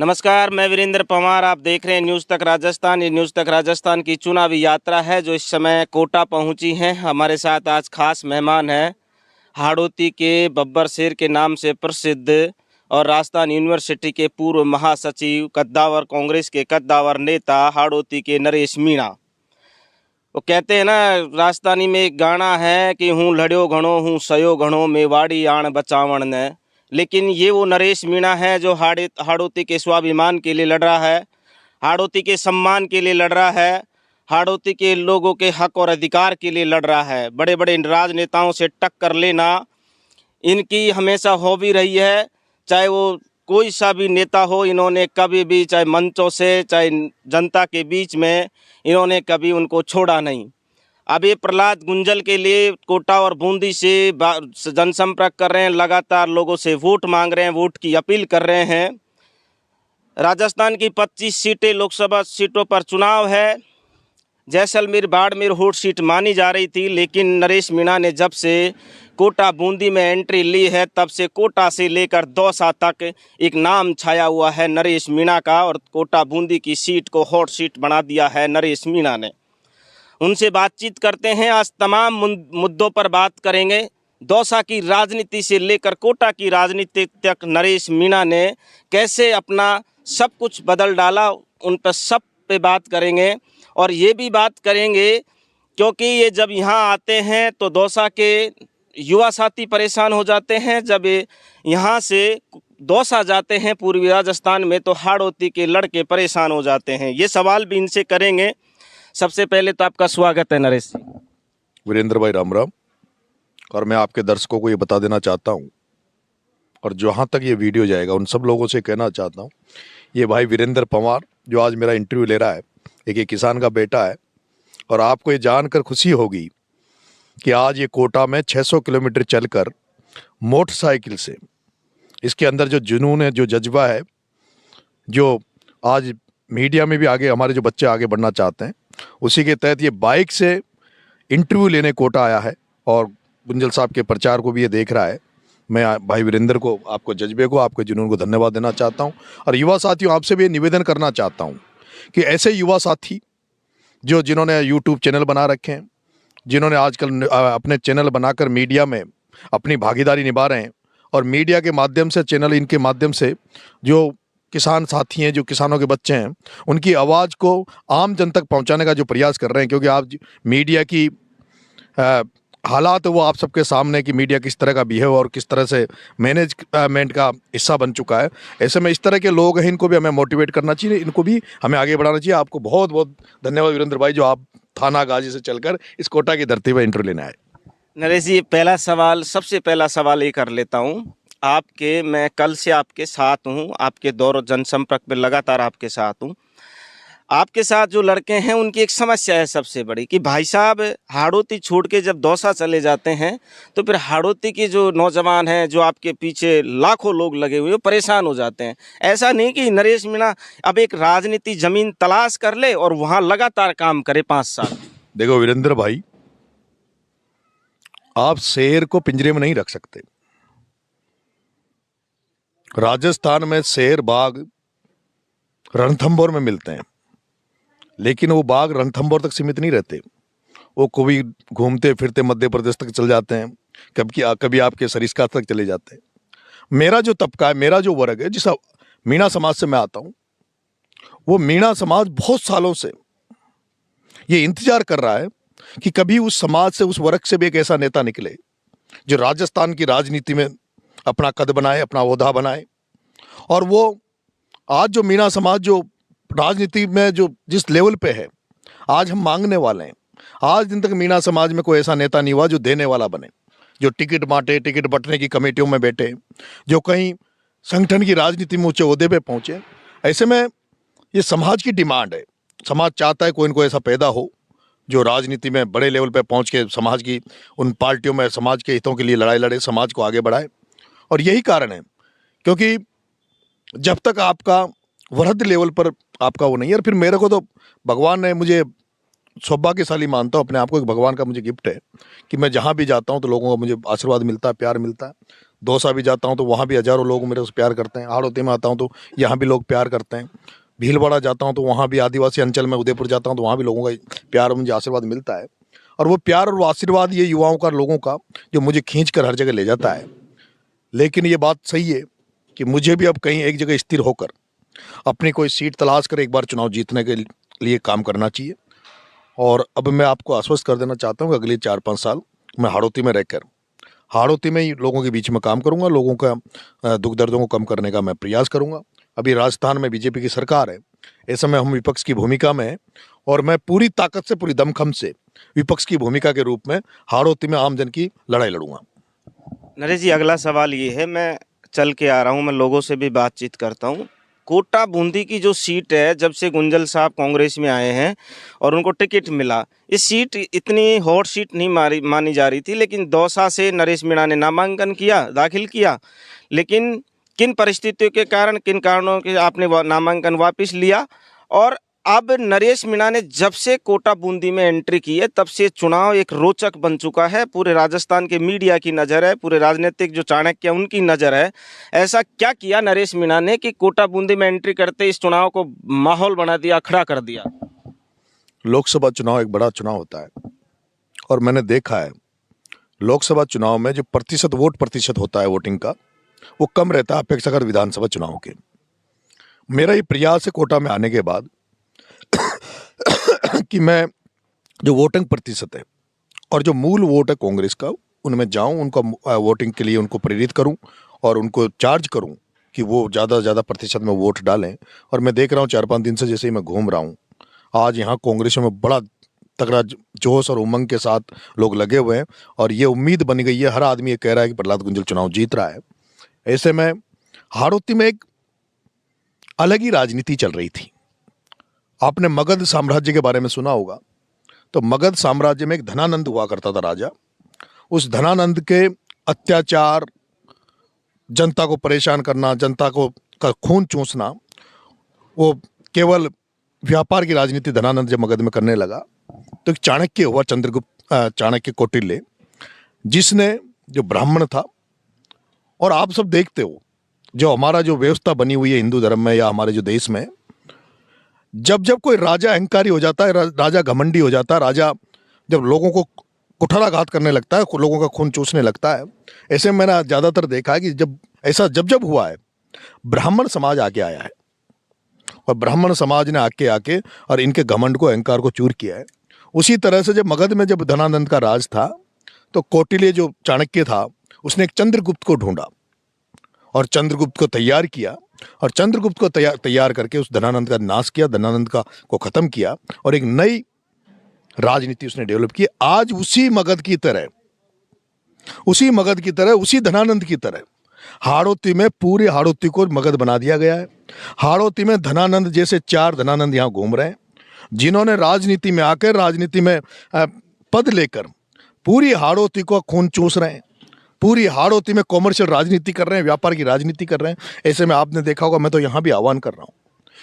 नमस्कार, मैं वीरेंद्र पंवार। आप देख रहे हैं न्यूज़ तक राजस्थान। ये न्यूज़ तक राजस्थान की चुनावी यात्रा है जो इस समय कोटा पहुंची है। हमारे साथ आज खास मेहमान हैं हाड़ौती के बब्बर शेर के नाम से प्रसिद्ध और राजस्थान यूनिवर्सिटी के पूर्व महासचिव, कद्दावर कांग्रेस के कद्दावर नेता हाड़ौती के नरेश मीणा। वो कहते हैं ना, राजस्थानी में एक गाना है कि हूँ लड़्यो घणो हूँ सयो घणो मेवाड़ी आण बचावण ने। लेकिन ये वो नरेश मीणा है जो हाड़ौती के स्वाभिमान के लिए लड़ रहा है, हाड़ौती के सम्मान के लिए लड़ रहा है, हाड़ौती के लोगों के हक और अधिकार के लिए लड़ रहा है। बड़े बड़े राजनेताओं से टक्कर लेना इनकी हमेशा हॉबी रही है। चाहे वो कोई सा भी नेता हो, इन्होंने कभी भी, चाहे मंचों से चाहे जनता के बीच में, इन्होंने कभी उनको छोड़ा नहीं। अब ये प्रहलाद गुंजल के लिए कोटा और बूंदी से जनसंपर्क कर रहे हैं, लगातार लोगों से वोट मांग रहे हैं, वोट की अपील कर रहे हैं। राजस्थान की 25 सीटें लोकसभा सीटों पर चुनाव है। जैसलमेर बाड़मेर हॉट सीट मानी जा रही थी, लेकिन नरेश मीणा ने जब से कोटा बूंदी में एंट्री ली है तब से कोटा से लेकर दौसा तक एक नाम छाया हुआ है नरेश मीणा का, और कोटा बूंदी की सीट को हॉट सीट बना दिया है नरेश मीणा ने। उनसे बातचीत करते हैं। आज तमाम मुद्दों पर बात करेंगे। दौसा की राजनीति से लेकर कोटा की राजनीति तक नरेश मीणा ने कैसे अपना सब कुछ बदल डाला, उन पर सब पे बात करेंगे। और ये भी बात करेंगे क्योंकि ये जब यहाँ आते हैं तो दौसा के युवा साथी परेशान हो जाते हैं, जब ये यहाँ से दौसा जाते हैं पूर्वी राजस्थान में तो हाड़ौती के लड़के परेशान हो जाते हैं। ये सवाल भी इनसे करेंगे। सबसे पहले तो आपका स्वागत है नरेश जी। वीरेंद्र भाई राम राम। और मैं आपके दर्शकों को ये बता देना चाहता हूँ, और जहाँ तक ये वीडियो जाएगा उन सब लोगों से कहना चाहता हूँ, ये भाई वीरेंद्र पंवार जो आज मेरा इंटरव्यू ले रहा है, एक किसान का बेटा है। और आपको ये जानकर खुशी होगी कि आज ये कोटा में 600 किलोमीटर चलकर मोटरसाइकिल से, इसके अंदर जो जुनून है, जो जज्बा है, जो आज मीडिया में भी आगे हमारे जो बच्चे आगे बढ़ना चाहते हैं, उसी के तहत ये बाइक से इंटरव्यू लेने कोटा आया है। और गुंजल साहब के प्रचार को भी ये देख रहा है। मैं भाई वीरेंद्र को, आपको जज्बे को, आपके जुनून को धन्यवाद देना चाहता हूँ। और युवा साथियों, आपसे भी ये निवेदन करना चाहता हूँ कि ऐसे युवा साथी जिन्होंने यूट्यूब चैनल बना रखे हैं, जिन्होंने आजकल अपने चैनल बनाकर मीडिया में अपनी भागीदारी निभा रहे हैं, और मीडिया के माध्यम से, चैनल इनके माध्यम से जो किसान साथी हैं, जो किसानों के बच्चे हैं, उनकी आवाज़ को आम जन तक पहुंचाने का जो प्रयास कर रहे हैं। क्योंकि आप मीडिया की हालात वो आप सबके सामने कि मीडिया किस तरह का बिहेव और किस तरह से मैनेजमेंट का हिस्सा बन चुका है। ऐसे में इस तरह के लोग हैं, इनको भी हमें मोटिवेट करना चाहिए, इनको भी हमें आगे बढ़ाना चाहिए। आपको बहुत बहुत धन्यवाद वीरेंद्र भाई, जो आप थाना गाजी से चलकर इस कोटा की धरती पर इंटरव्यू लेने आए। नरेश जी, सबसे पहला सवाल ये कर लेता हूँ। मैं कल से आपके साथ हूँ, आपके दौर जनसंपर्क में लगातार आपके साथ हूँ। आपके साथ जो लड़के हैं उनकी एक समस्या है सबसे बड़ी कि भाई साहब हाड़ौती छोड़ के जब दौसा चले जाते हैं तो फिर हाड़ौती के जो नौजवान हैं, जो आपके पीछे लाखों लोग लगे हुए, परेशान हो जाते हैं। ऐसा नहीं कि नरेश मीणा अब एक राजनीति जमीन तलाश कर ले और वहाँ लगातार काम करे 5 साल। देखो वीरेंद्र भाई, आप शेर को पिंजरे में नहीं रख सकते। राजस्थान में शेर, बाघ रणथंभौर में मिलते हैं, लेकिन वो बाघ रणथंभौर तक सीमित नहीं रहते। वो कभी घूमते फिरते मध्य प्रदेश तक चल जाते हैं, कभी आपके सरिस्का तक चले जाते हैं। मेरा जो तबका है, मेरा जो वर्ग है, जिस मीणा समाज से मैं आता हूँ, वो मीणा समाज बहुत सालों से ये इंतजार कर रहा है कि कभी उस समाज से, उस वर्ग से भी एक ऐसा नेता निकले जो राजस्थान की राजनीति में अपना कद बनाए, अपना ओहदा बनाए। और वो आज जो मीणा समाज जो राजनीति में जो जिस लेवल पे है, आज हम मांगने वाले हैं। आज दिन तक मीणा समाज में कोई ऐसा नेता नहीं हुआ जो देने वाला बने, जो टिकट बांटे, टिकट बंटने की कमेटियों में बैठे, जो कहीं संगठन की राजनीति में ऊंचे ओहदे पे पहुंचे। ऐसे में ये समाज की डिमांड है। समाज चाहता है कोई न कोई ऐसा पैदा हो जो राजनीति में बड़े लेवल पे पहुंच के समाज की उन पार्टियों में समाज के हितों के लिए लड़ाई लड़े, समाज को आगे बढ़ाए। और यही कारण है, क्योंकि जब तक आपका वृहद लेवल पर आपका वो नहीं है। और फिर मेरे को तो भगवान ने, मुझे सौभाग्यशाली मानता हूँ अपने आप को, भगवान का मुझे गिफ्ट है कि मैं जहाँ भी जाता हूँ तो लोगों का मुझे आशीर्वाद मिलता है, प्यार मिलता है। दौसा भी जाता हूँ तो वहाँ भी हज़ारों लोग मेरे से प्यार करते हैं। हाड़ौती में आता हूँ तो यहाँ भी लोग प्यार करते हैं। भीलवाड़ा जाता हूँ तो वहाँ भी आदिवासी अंचल में उदयपुर जाता हूँ तो वहाँ भी लोगों का प्यार और मुझे आशीर्वाद मिलता है। और वो प्यार और वो आशीर्वाद ये युवाओं का, लोगों का, जो मुझे खींच कर हर जगह ले जाता है। लेकिन ये बात सही है कि मुझे भी अब कहीं एक जगह स्थिर होकर अपनी कोई सीट तलाश कर एक बार चुनाव जीतने के लिए काम करना चाहिए। और अब मैं आपको आश्वस्त कर देना चाहता हूँ कि अगले 4-5 साल मैं हाड़ौती में रहकर हाड़ौती में ही लोगों के बीच में काम करूंगा। लोगों का दुख दर्दों को कम करने का मैं प्रयास करूंगा। अभी राजस्थान में बीजेपी की सरकार है, इस समय हम विपक्ष की भूमिका में हैं और मैं पूरी ताकत से, पूरी दमखम से विपक्ष की भूमिका के रूप में हाड़ौती में आम जन की लड़ाई लड़ूंगा। नरेश जी, अगला सवाल ये है, मैं चल के आ रहा हूँ, मैं लोगों से भी बातचीत करता हूँ। कोटा बूंदी की जो सीट है, जब से गुंजल साहब कांग्रेस में आए हैं और उनको टिकट मिला, इस सीट इतनी हॉट सीट नहीं मानी जा रही थी, लेकिन दौसा से नरेश मीणा ने नामांकन किया, दाखिल किया। लेकिन किन परिस्थितियों के कारण, किन कारणों के आपने नामांकन वापस लिया, और अब नरेश मीणा ने जब से कोटा बूंदी में एंट्री की है तब से चुनाव एक रोचक बन चुका है। पूरे राजस्थान के मीडिया की नज़र है, पूरे राजनीतिक जो चाणक्य उनकी नज़र है। ऐसा क्या किया नरेश मीणा ने कि कोटा बूंदी में एंट्री करते इस चुनाव को माहौल बना दिया, खड़ा कर दिया? लोकसभा चुनाव एक बड़ा चुनाव होता है और मैंने देखा है लोकसभा चुनाव में जो वोट प्रतिशत होता है वोटिंग का, वो कम रहता है अपेक्षाकृत विधानसभा चुनाव के। मेरा ये प्रयास है कोटा में आने के बाद कि मैं जो वोटिंग प्रतिशत है और जो मूल वोट है कांग्रेस का, उनमें जाऊं, उनका वोटिंग के लिए उनको प्रेरित करूं और उनको चार्ज करूं कि वो ज़्यादा से ज़्यादा प्रतिशत में वोट डालें। और मैं देख रहा हूं 4-5 दिन से जैसे ही मैं घूम रहा हूं, आज यहाँ कांग्रेस में बड़ा तगड़ा जोश और उमंग के साथ लोग लगे हुए हैं और ये उम्मीद बन गई है, हर आदमी ये कह रहा है कि प्रहलाद गुंजल चुनाव जीत रहा है। ऐसे में हाड़ौती में एक अलग ही राजनीति चल रही थी। आपने मगध साम्राज्य के बारे में सुना होगा, तो मगध साम्राज्य में एक धनानंद हुआ करता था राजा। उस धनानंद के अत्याचार, जनता को परेशान करना, जनता को का खून चूसना, वो केवल व्यापार की राजनीति धनानंद जब मगध में करने लगा तो एक चाणक्य हुआ, चाणक्य कौटिल्य, जिसने, जो ब्राह्मण था। और आप सब देखते हो जो हमारा जो व्यवस्था बनी हुई है हिंदू धर्म में या हमारे जो देश में, जब जब कोई राजा अहंकारी हो जाता है, राजा घमंडी हो जाता है, राजा जब लोगों को कुठाराघात करने लगता है, लोगों का खून चूसने लगता है, ऐसे में मैंने ज़्यादातर देखा है कि जब हुआ है, ब्राह्मण समाज आगे आया है और ब्राह्मण समाज ने आके और इनके घमंड को, अहंकार को चूर किया है। उसी तरह से जब मगध में जब धनानंद का राज था तो कौटिल्य जो चाणक्य था, उसने एक चंद्रगुप्त को ढूंढा और चंद्रगुप्त को तैयार किया और चंद्रगुप्त को तैयार करके उस धनानंद का नाश किया, धनानंद को खत्म किया और एक नई राजनीति उसने डेवलप की। आज उसी मगध की तरह, उसी धनानंद की तरह हाड़ौती में, पूरे हाड़ौती को मगध बना दिया गया है। हाड़ौती में धनानंद जैसे 4 धनानंद यहाँ घूम रहे हैं, जिन्होंने राजनीति में आकर, राजनीति में पद लेकर पूरी हाड़ौती को खून चूस रहे हैं, पूरी हाड़ौती में कॉमर्शियल राजनीति कर रहे हैं, व्यापार की राजनीति कर रहे हैं। ऐसे में आपने देखा होगा, मैं तो यहाँ भी आह्वान कर रहा हूँ,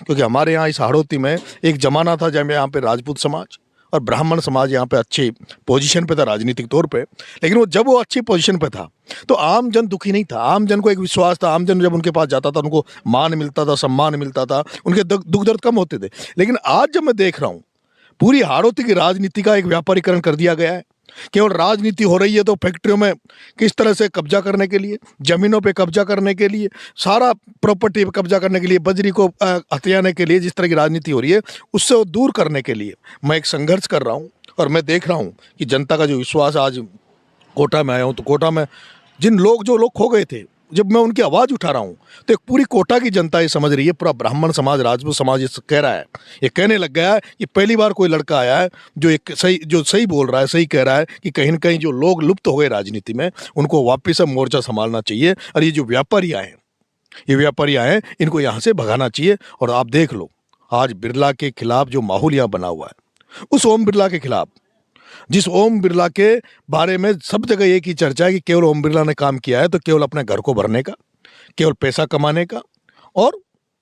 क्योंकि हमारे यहाँ इस हाड़ौती में एक जमाना था जब यहाँ पे राजपूत समाज और ब्राह्मण समाज यहाँ पे अच्छी पोजीशन पे था राजनीतिक तौर पे। लेकिन जब वो अच्छी पोजीशन पे था तो आम जन दुखी नहीं था, आम जन को एक विश्वास था, आम जन जब उनके पास जाता था उनको मान मिलता था, सम्मान मिलता था, उनके दुख दर्द कम होते थे। लेकिन आज जब मैं देख रहा हूँ पूरी हाड़ौती की राजनीति का एक व्यापारीकरण कर दिया गया है। केवल राजनीति हो रही है तो फैक्ट्रियों में किस तरह से कब्जा करने के लिए, जमीनों पे कब्जा करने के लिए, सारा प्रॉपर्टी पे कब्जा करने के लिए, बजरी को हथियाने के लिए जिस तरह की राजनीति हो रही है, उससे वो दूर करने के लिए मैं एक संघर्ष कर रहा हूँ। और मैं देख रहा हूँ कि जनता का जो विश्वास, आज कोटा में आया हूँ तो कोटा में जो लोग खो गए थे, जब मैं उनकी आवाज़ उठा रहा हूँ तो एक पूरी कोटा की जनता ये समझ रही है, पूरा ब्राह्मण समाज, राजपूत समाज ये कह रहा है, ये कहने लग गया है कि पहली बार कोई लड़का आया है जो सही बोल रहा है, सही कह रहा है कि कहीं ना कहीं जो लोग लुप्त हो गए राजनीति में, उनको वापस अब मोर्चा संभालना चाहिए और ये जो व्यापारी आए हैं इनको यहाँ से भगाना चाहिए। और आप देख लो आज बिरला के खिलाफ जो माहौल यहाँ बना हुआ है, उस ओम बिरला के खिलाफ, जिस ओम बिरला के बारे में सब जगह एक ही चर्चा है कि केवल ओम बिरला ने काम किया है तो केवल अपने घर को भरने का, केवल पैसा कमाने का और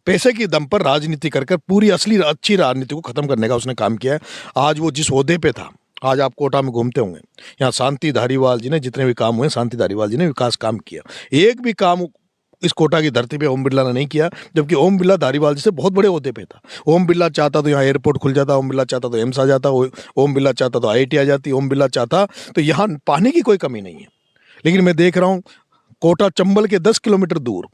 पैसे की दम पर राजनीति कर पूरी असली अच्छी राजनीति को खत्म करने का उसने काम किया है। आज वो जिस ओहदे पे था, आज आप कोटा में घूमते होंगे, यहाँ शांति धारीवाल जी ने जितने भी काम हुए, शांति धारीवाल जी ने विकास काम किया। एक भी काम इस कोटा की धरती पे ओम बिरला ने नहीं किया, जबकि ओम बिरला धारीवाल जी से बहुत बड़े ओहदे पे था। ओम बिरला चाहता तो यहाँ एयरपोर्ट खुल जाता, ओम बिरला चाहता तो एम्स आ जाता, ओम बिरला चाहता तो IIT आ जाती, ओम बिरला चाहता तो यहाँ पानी की कोई कमी नहीं है। लेकिन मैं देख रहा हूँ कोटा चंबल के 10 किलोमीटर दूर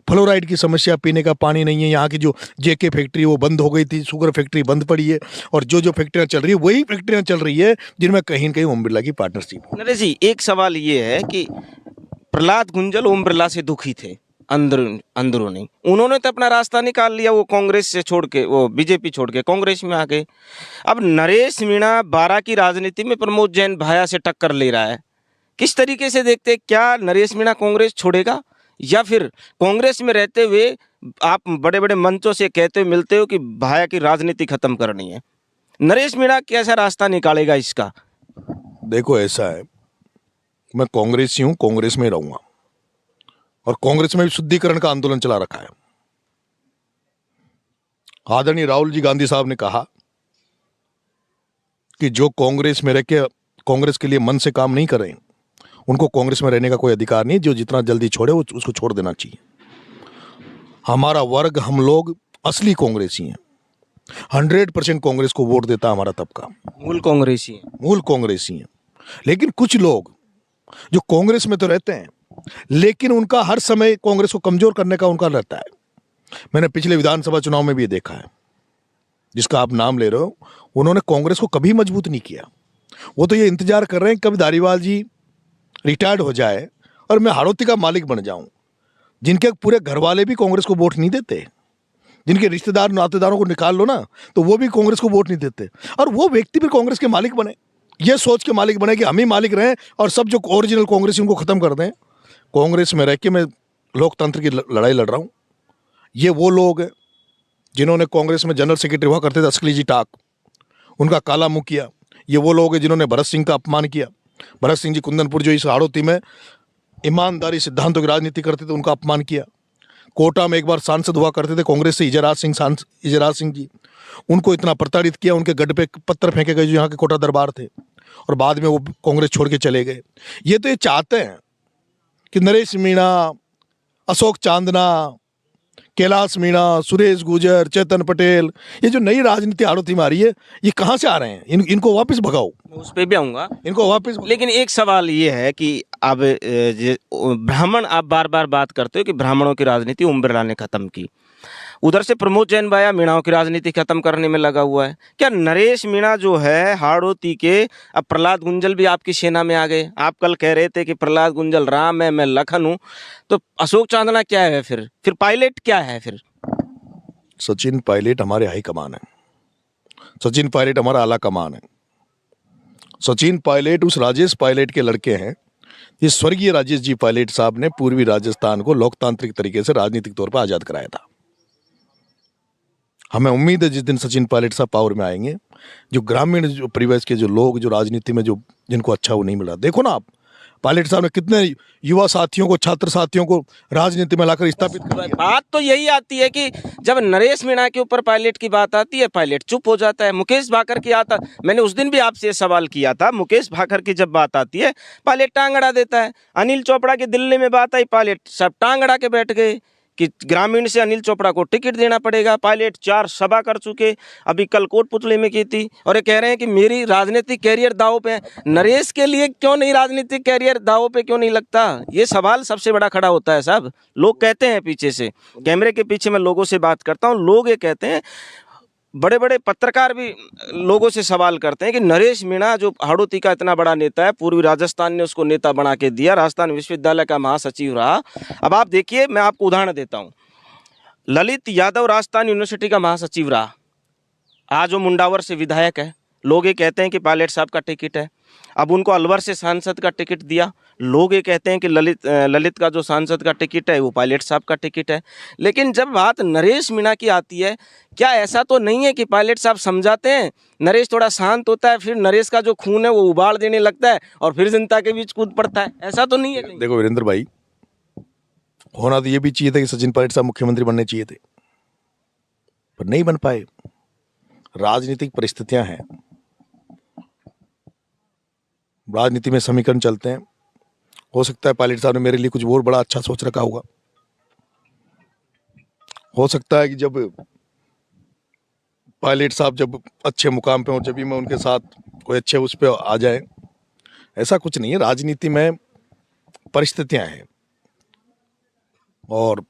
फ्लोराइड की समस्या, पीने का पानी नहीं है। यहाँ की जो JK फैक्ट्री वो बंद हो गई थी, शुगर फैक्ट्री बंद पड़ी है, और जो फैक्ट्रियाँ चल रही है वही फैक्ट्रियाँ चल रही है जिनमें कहीं न कहीं ओम बिरला की पार्टनरशिप है। नरेश जी, एक सवाल ये है कि प्रहलाद गुंजल ओम बिरला से दुखी थे अंदरूनी। उन्होंने तो अपना रास्ता निकाल लिया, वो कांग्रेस से छोड़ के, वो बीजेपी छोड़ के कांग्रेस में आ गए। अब नरेश मीणा बारां की राजनीति में प्रमोद जैन भाया से टक्कर ले रहा है। किस तरीके से देखते हैं, क्या नरेश मीणा कांग्रेस छोड़ेगा, या फिर कांग्रेस में रहते हुए आप बड़े बड़े मंचों से कहते हुए मिलते हो कि भाया की राजनीति खत्म करनी है? नरेश मीणा कैसा रास्ता निकालेगा इसका? देखो ऐसा है, मैं कांग्रेसी हूं, कांग्रेस में रहूंगा, और कांग्रेस में भी शुद्धिकरण का आंदोलन चला रखा है। आदरणीय राहुल जी गांधी साहब ने कहा कि जो कांग्रेस में रह के कांग्रेस के लिए मन से काम नहीं कर रहे, उनको कांग्रेस में रहने का कोई अधिकार नहीं। जो जितना जल्दी छोड़े वो उसको छोड़ देना चाहिए। हमारा वर्ग, हम लोग असली कांग्रेसी हैं, 100% कांग्रेस को वोट देता हमारा तबका, मूल कांग्रेसी है। मूल कांग्रेसी हैं। लेकिन कुछ लोग जो कांग्रेस में तो रहते हैं, लेकिन उनका हर समय कांग्रेस को कमजोर करने का उनका रहता है। मैंने पिछले विधानसभा चुनाव में भी ये देखा है, जिसका आप नाम ले रहे हो, उन्होंने कांग्रेस को कभी मजबूत नहीं किया। वो तो ये इंतजार कर रहे हैं कभी धारीवाल जी रिटायर्ड हो जाए और मैं हाड़ौती का मालिक बन जाऊं। जिनके पूरे घर वाले भी कांग्रेस को वोट नहीं देते, जिनके रिश्तेदार नातेदारों को निकाल लो ना, तो वो भी कांग्रेस को वोट नहीं देते, और वो व्यक्ति भी कांग्रेस के मालिक बने, ये सोच के मालिक बने कि हम ही मालिक रहें और सब जो ओरिजिनल कांग्रेसी उनको खत्म कर दें। कांग्रेस में रह के मैं लोकतंत्र की लड़ाई लड़ रहा हूं। ये वो लोग हैं जिन्होंने कांग्रेस में जनरल सेक्रेटरी हुआ करते थे असकली जी टाक, उनका काला मुंह किया। ये वो लोग हैं जिन्होंने भरत सिंह का अपमान किया। भरत सिंह जी कुंदनपुर जो इस हाड़ौती में ईमानदारी सिद्धांतों की राजनीति करते थे, उनका अपमान किया। कोटा में एक बार सांसद हुआ करते थे कांग्रेस से इजराज सिंह जी, उनको इतना प्रताड़ित किया, उनके गढ़ पे पत्थर फेंके गए जो यहाँ के कोटा दरबार थे, और बाद में वो कांग्रेस छोड़ के चले गए। ये तो ये चाहते हैं कि नरेश मीणा, अशोक चांदना, कैलाश मीणा, सुरेश गुर्जर, चेतन पटेल, ये जो नई राजनीति हाड़ौती में आ रही है, ये कहाँ से आ रहे हैं? इनको वापस भगाओ। उस पर भी आऊँगा, इनको वापस। लेकिन एक सवाल ये है कि अब ब्राह्मण, आप बार बार बात करते हो कि ब्राह्मणों की राजनीति ओम बिरला ने खत्म की, उधर से प्रमोद जैन भाया मीणाओं की राजनीति खत्म करने में लगा हुआ है। क्या नरेश मीणा जो है हाड़ौती के, अब प्रहलाद गुंजल भी आपकी सेना में आ गए। आप कल कह रहे थे कि प्रहलाद गुंजल राम है, मैं लखन हूँ, तो अशोक चांदना क्या है? फिर पायलट क्या है? फिर सचिन पायलट हमारे हाई कमान है, सचिन पायलट हमारा आला कमान है। सचिन पायलट उस राजेश पायलट के लड़के हैं। ये स्वर्गीय राजेश जी पायलट साहब ने पूर्वी राजस्थान को लोकतांत्रिक तरीके से राजनीतिक तौर पर आजाद कराया था। हमें उम्मीद है जिस दिन सचिन पायलट साहब पावर में आएंगे, जो ग्रामीण जो परिवेश के जो लोग, जो राजनीति में जो जिनको अच्छा वो नहीं मिला, देखो ना आप पायलट साहब ने कितने युवा साथियों को, छात्र साथियों को राजनीति में लाकर स्थापित कर दिया। बात तो यही आती है कि जब नरेश मीणा के ऊपर पायलट की बात आती है, पायलट चुप हो जाता है। मुकेश भाकर की आता, मैंने उस दिन भी आपसे सवाल किया था, मुकेश भाकर की जब बात आती है पायलट टांग अड़ा देता है। अनिल चोपड़ा की दिल्ली में बात आई, पायलट सब टांग अड़ा के बैठ गए कि ग्रामीण से अनिल चोपड़ा को टिकट देना पड़ेगा। पायलट 4 सभा कर चुके, अभी कल कोटपुतली में की थी, और ये कह रहे हैं कि मेरी राजनीतिक कैरियर दांव पे है। नरेश के लिए क्यों नहीं राजनीतिक कैरियर दांव पे क्यों नहीं लगता? ये सवाल सबसे बड़ा खड़ा होता है साहब। लोग कहते हैं, पीछे से कैमरे के पीछे मैं लोगों से बात करता हूँ, लोग ये कहते हैं, बड़े बड़े पत्रकार भी लोगों से सवाल करते हैं कि नरेश मीणा जो हाड़ौती का इतना बड़ा नेता है, पूर्वी राजस्थान ने उसको नेता बना के दिया, राजस्थान विश्वविद्यालय का महासचिव रहा। अब आप देखिए, मैं आपको उदाहरण देता हूँ, ललित यादव राजस्थान यूनिवर्सिटी का महासचिव रहा, आज वो मुंडावर से विधायक है। लोग ये कहते हैं कि पायलट साहब का टिकट है। अब उनको अलवर से सांसद का टिकट दिया, लोग ये कहते हैं कि ललित का जो सांसद का टिकट है वो पायलट साहब का टिकट है। लेकिन जब बात नरेश मीणा की आती है, क्या ऐसा तो नहीं है कि पायलट साहब समझाते हैं, नरेश थोड़ा शांत होता है, फिर नरेश का जो खून है वो उबाल देने लगता है और फिर जनता के बीच कूद पड़ता है? ऐसा तो नहीं है? देखो वीरेंद्र भाई, होना तो ये भी चाहिए था कि सचिन पायलट साहब मुख्यमंत्री बनने चाहिए थे, पर नहीं बन पाए। राजनीतिक परिस्थितियां हैं। राजनीति में समीकरण चलते हैं। हो सकता है पायलट साहब ने मेरे लिए कुछ और बड़ा अच्छा सोच रखा होगा। हो सकता है कि जब पायलट साहब जब अच्छे मुकाम पे हो, जब भी मैं उनके साथ कोई अच्छे उस पर आ जाए। ऐसा कुछ नहीं है, राजनीति में परिस्थितियां हैं और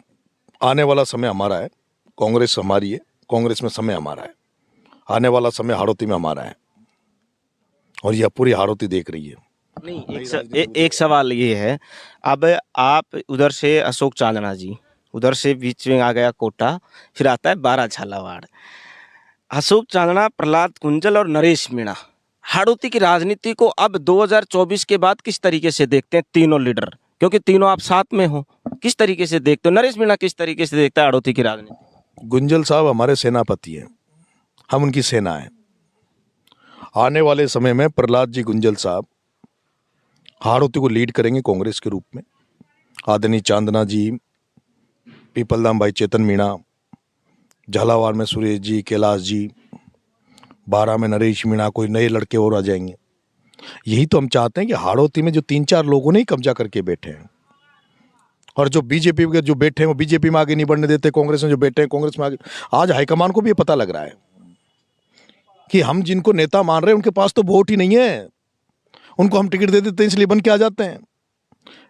आने वाला समय हमारा है। कांग्रेस हमारी है, कांग्रेस में समय हमारा है। आने वाला समय हाड़ौती में हमारा है और यह पूरी हाड़ौती देख रही है। नहीं, एक सवाल ये है, अब आप उधर से अशोक चांदना जी, उधर से बीच में आ गया कोटा, फिर आता है बारह झालावाड़। अशोक चांदना, प्रहलाद कुंजल और नरेश मीणा, हाड़ौती की राजनीति को अब 2024 के बाद किस तरीके से देखते हैं तीनों लीडर? क्योंकि तीनों आप साथ में हो, किस तरीके से देखते हो? नरेश मीणा किस तरीके से देखता है हाड़ौती की राजनीति? गुंजल साहब हमारे सेनापति हैं, हम उनकी सेना है। आने वाले समय में प्रहलाद जी गुंजल साहब हाड़ौती को लीड करेंगे कांग्रेस के रूप में। आदरणीय चांदना जी, पीपलधाम भाई चेतन मीणा, झालावाड़ में सुरेश जी, कैलाश जी, बारह में नरेश मीणा, कोई नए लड़के और आ जाएंगे। यही तो हम चाहते हैं कि हाड़ौती में जो 3-4 लोगों ने ही कब्जा करके बैठे हैं और जो बीजेपी के जो बैठे हैं वो बीजेपी में आगे नहीं बढ़ने देते, कांग्रेस में जो बैठे हैं कांग्रेस में आगे। आज हाईकमान को भी ये पता लग रहा है कि हम जिनको नेता मान रहे हैं उनके पास तो वोट ही नहीं है, उनको हम टिकट दे देते हैं इसलिए बन के आ जाते हैं।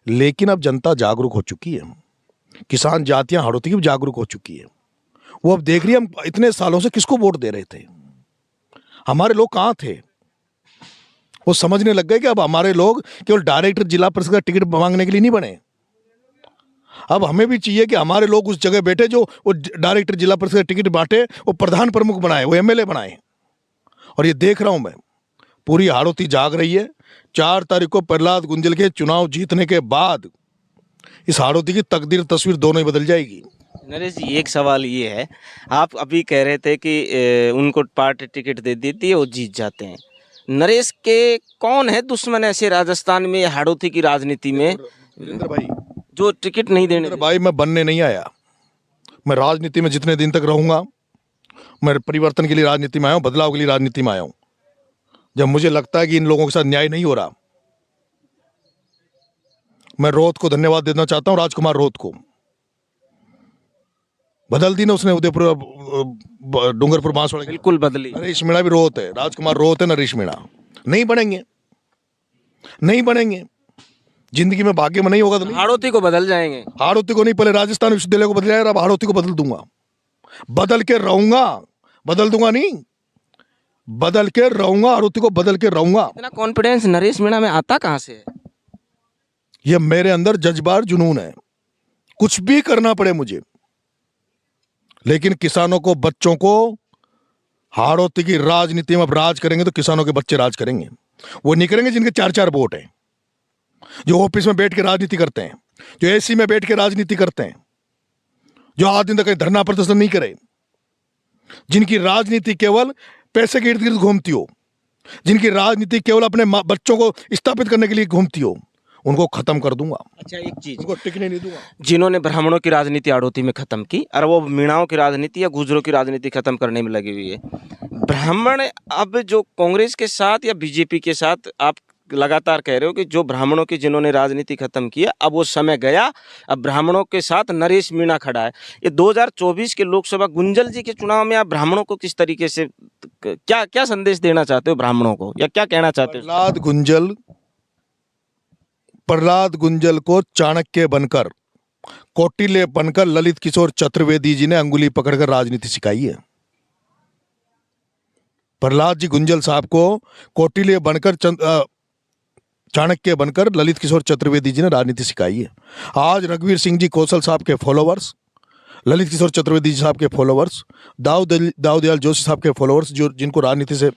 लेकिन अब जनता जागरूक हो चुकी है, किसान जातियां हाड़ौती की भी जागरूक हो चुकी है। वो अब देख रही है हम इतने सालों से किसको वोट दे रहे थे, हमारे लोग कहाँ थे। वो समझने लग गए कि अब हमारे लोग केवल डायरेक्टर जिला परिषद का टिकट मांगने के लिए नहीं बने। अब हमें भी चाहिए कि हमारे लोग उस जगह बैठे जो वो डायरेक्टर जिला परिषद का टिकट बांटे, वो प्रधान प्रमुख बनाए, वो एमएलए बनाए। और ये देख रहा हूं मैं, पूरी हाड़ौती जाग रही है। 4 तारीख को प्रहलाद गुंजल के चुनाव जीतने के बाद इस हाड़ौती की तकदीर तस्वीर दोनों ही बदल जाएगी। नरेश जी, एक सवाल ये है, आप अभी कह रहे थे कि उनको पार्टी टिकट दे देती है, वो जीत जाते हैं। नरेश के कौन है दुश्मन ऐसे राजस्थान में, हाड़ौती की राजनीति में, वीरेंद्र भाई, जो टिकट नहीं देने? भाई मैं बनने नहीं आया, मैं राजनीति में जितने दिन तक रहूंगा, मैं परिवर्तन के लिए राजनीति में आया हूं, बदलाव के लिए राजनीति में आया हूं। जब मुझे लगता है कि इन लोगों के साथ न्याय नहीं हो रहा, मैं रोहत को धन्यवाद देना चाहता हूं, राजकुमार रोहत को। बदल दी ना उसने उदयपुर डूंगरपुर बांसवाड़ा। बिल्कुल बदली। नरेश मीणा भी रोहत है, राजकुमार रोहत है, नरेश मीणा। नहीं बनेंगे, नहीं बनेंगे, जिंदगी में भाग्य में नहीं होगा तो नहीं। हाड़ौती को बदल जाएंगे। हाड़ौती को नहीं, पहले राजस्थान विश्वविद्यालय को बदल जाएगा, अब हाड़ौती को बदल दूंगा, बदल के रहूंगा, बदल दूंगा नहीं, बदल के रहूंगा, हाड़ौती को बदल के रहूंगा। इतना कॉन्फिडेंस नरेश मीणा में आता कहां से है? ये मेरे अंदर जज्बार जुनून है, कुछ भी करना पड़े मुझे, लेकिन किसानों को, बच्चों को, हाड़ौती की राजनीति में अब राज करेंगे तो किसानों के बच्चे राज करेंगे। वो नहीं करेंगे जिनके 4-4 वोट हैं, जो ऑफिस में बैठ के राजनीति करते हैं, जो एसी में बैठ के राजनीति करते हैं, जो आज दिन तक कहीं धरना प्रदर्शन नहीं करे, जिनकी राजनीति केवल पैसे के इर्द गिर्द घूमती हो, जिनकी राजनीति केवल अपने बच्चों को स्थापित करने के लिए घूमती हो, उनको खत्म कर दूंगा। अच्छा, एक चीज, उनको टिकने नहीं दूंगा। जिन्होंने ब्राह्मणों की राजनीति हाड़ौती में खत्म की और वो मीणाओं की राजनीति या गुजरों की राजनीति खत्म करने में लगी हुई है, ब्राह्मण अब जो कांग्रेस के साथ या बीजेपी के साथ, आप लगातार कह रहे हो कि जो ब्राह्मणों की जिन्होंने राजनीति खत्म की है, अब वो समय गया, अब ब्राह्मणों के साथ नरेश मीणा खड़ा है। ये 2024 के लोकसभा गुंजल जी के चुनाव में आप ब्राह्मणों को किस तरीके से, क्या क्या संदेश देना चाहते हो ब्राह्मणों को, या क्या कहना चाहते हो? प्रहलाद गुंजल को चाणक्य बनकर, कौटिल्य बनकर ललित किशोर चतुर्वेदी जी ने अंगुली पकड़कर राजनीति सिखाई है। प्रहलाद जी गुंजल साहब को कौटिल्य बनकर, चाणक्य बनकर ललित किशोर चतुर्वेदी जी ने राजनीति सिखाई है। आज रघुवीर सिंह जी कौशल साहब के फॉलोवर्स, ललित किशोर चतुर्वेदी जी साहब के फॉलोवर्स, दाऊदयाल जोशी साहब के फॉलोवर्स, जो जिनको राजनीति से,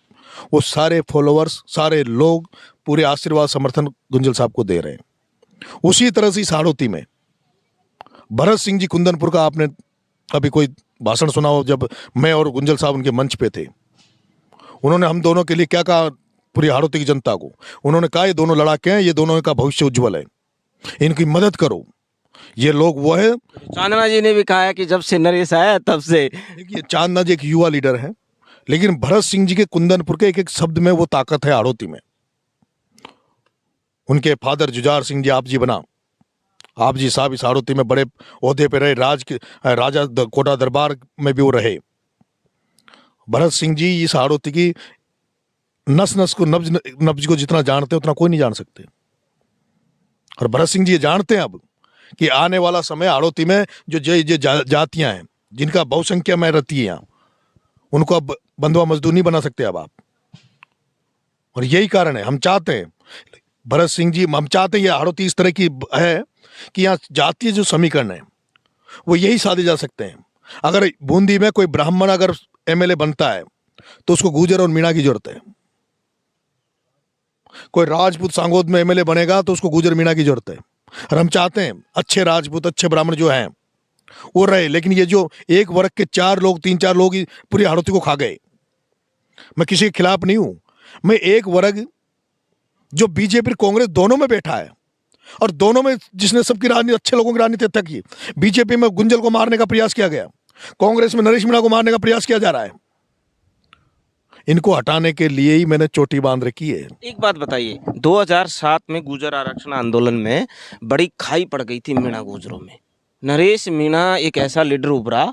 वो सारे फॉलोवर्स, सारे लोग पूरे आशीर्वाद समर्थन गुंजल साहब को दे रहे हैं। उसी तरह से इस हाड़ौती में भरत सिंह जी कुंदनपुर का आपने अभी कोई भाषण सुना हो, जब मैं और गुंजल साहब उनके मंच पे थे, उन्होंने हम दोनों के लिए क्या कहा, पूरी हाड़ौती की जनता को उन्होंने कहा, ये दोनों लड़ाके हैं, ये दोनों का भविष्य उज्जवल है, इनकी मदद करो। ये लोग वो है। चांदना जी ने भी कहा है कि जब से नरेश आया तब से। देखिए, चांदना जी एक युवा लीडर है, लेकिन भरत सिंह जी के कुंदनपुर के एक एक शब्द में वो ताकत है हाड़ौती में। उनके फादर जुझार सिंह जी आप जी बना, आप जी साहब इस हाड़ौती में बड़े ओहदे पे रहे, राजा कोटा दरबार में भी वो रहे। भरत सिंह जी इस हाड़ौती की नस नस को नब्ज नब्ज को जितना जानते उतना कोई नहीं जान सकते। और भरत सिंह जी ये जानते हैं अब कि आने वाला समय हाड़ौती में जो जातियां हैं जिनका बहुसंख्या में रहती है यहाँ, उनको अब बंधुआ मजदूर नहीं बना सकते अब आप। और यही कारण है, हम चाहते हैं भरत सिंह जी, हम चाहते हैं ये हाड़ौती इस तरह की है कि यहाँ जातीय जो समीकरण है वो यही साधे जा सकते हैं। अगर बूंदी में कोई ब्राह्मण अगर एमएलए बनता है तो उसको गुर्जर और मीणा की जरूरत है। कोई राजपूत सांगोद में एमएलए बनेगा तो उसको गुर्जर मीणा की जरूरत है। और हम चाहते हैं अच्छे राजपूत अच्छे ब्राह्मण जो हैं वो रहे, लेकिन ये जो एक वर्ग के 3-4 लोग ही पूरी हाड़ौती को खा गए। मैं किसी के खिलाफ नहीं हूं, मैं एक वर्ग जो बीजेपी कांग्रेस दोनों में बैठा है और दोनों में जिसने सबकी राजनीति, अच्छे लोगों की राजनीति तक की। बीजेपी में गुंजल को मारने का प्रयास किया गया, कांग्रेस में नरेश मीणा को मारने का प्रयास किया जा रहा है। इनको हटाने के लिए ही मैंने चोटी बांध रखी है। एक बात बताइए, 2007 में गुर्जर आरक्षण आंदोलन में बड़ी खाई पड़ गई थी मीणा गुर्जरों में। नरेश मीणा एक ऐसा लीडर उभरा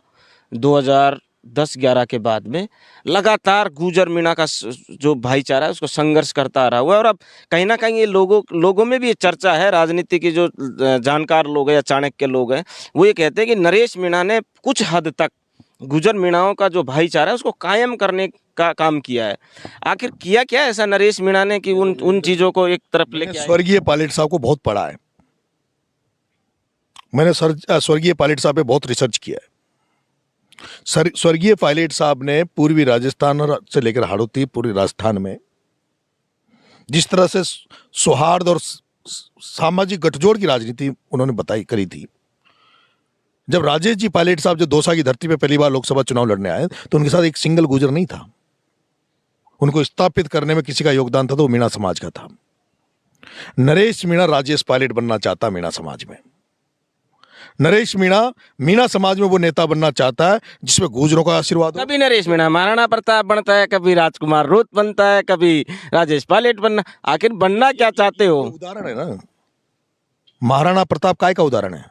2010-11 के बाद में, लगातार गुर्जर मीणा का जो भाईचारा है उसको संघर्ष करता आ रहा हुआ है। और अब कहीं ना कहीं ये लोगों में भी ये चर्चा है, राजनीति के जो जानकार लोग हैं या चाणक्य लोग हैं वो ये कहते हैं कि नरेश मीणा ने कुछ हद तक गुर्जर मीणाओं का जो भाईचारा है उसको कायम करने का काम किया है। आखिर किया क्या ऐसा नरेश मीणा ने कि उन चीजों को एक तरफ लेके आए? स्वर्गीय पायलट साहब को बहुत पढ़ा है मैंने, स्वर्गीय पायलट साहब पे बहुत रिसर्च किया है। स्वर्गीय पायलट साहब ने पूर्वी राजस्थान से लेकर हाड़ौती पूरी राजस्थान में जिस तरह से सौहार्द और सामाजिक गठजोड़ की राजनीति उन्होंने करी थी। जब राजेश जी पायलट साहब जो दौसा की धरती पे पहली बार लोकसभा चुनाव लड़ने आए तो उनके साथ एक सिंगल गुर्जर नहीं था। उनको स्थापित करने में किसी का योगदान था तो वो मीणा समाज का था। नरेश मीणा राजेश पायलट बनना चाहता मीणा समाज में। नरेश मीणा समाज में वो नेता बनना चाहता है जिसमें गुर्जरों का आशीर्वाद हो। कभी नरेश मीणा महाराणा प्रताप बनता है, कभी राजकुमार रोत बनता है, कभी राजेश पायलट बनना, आखिर बनना क्या चाहते हो? उदाहरण है ना, महाराणा प्रताप काय का उदाहरण है।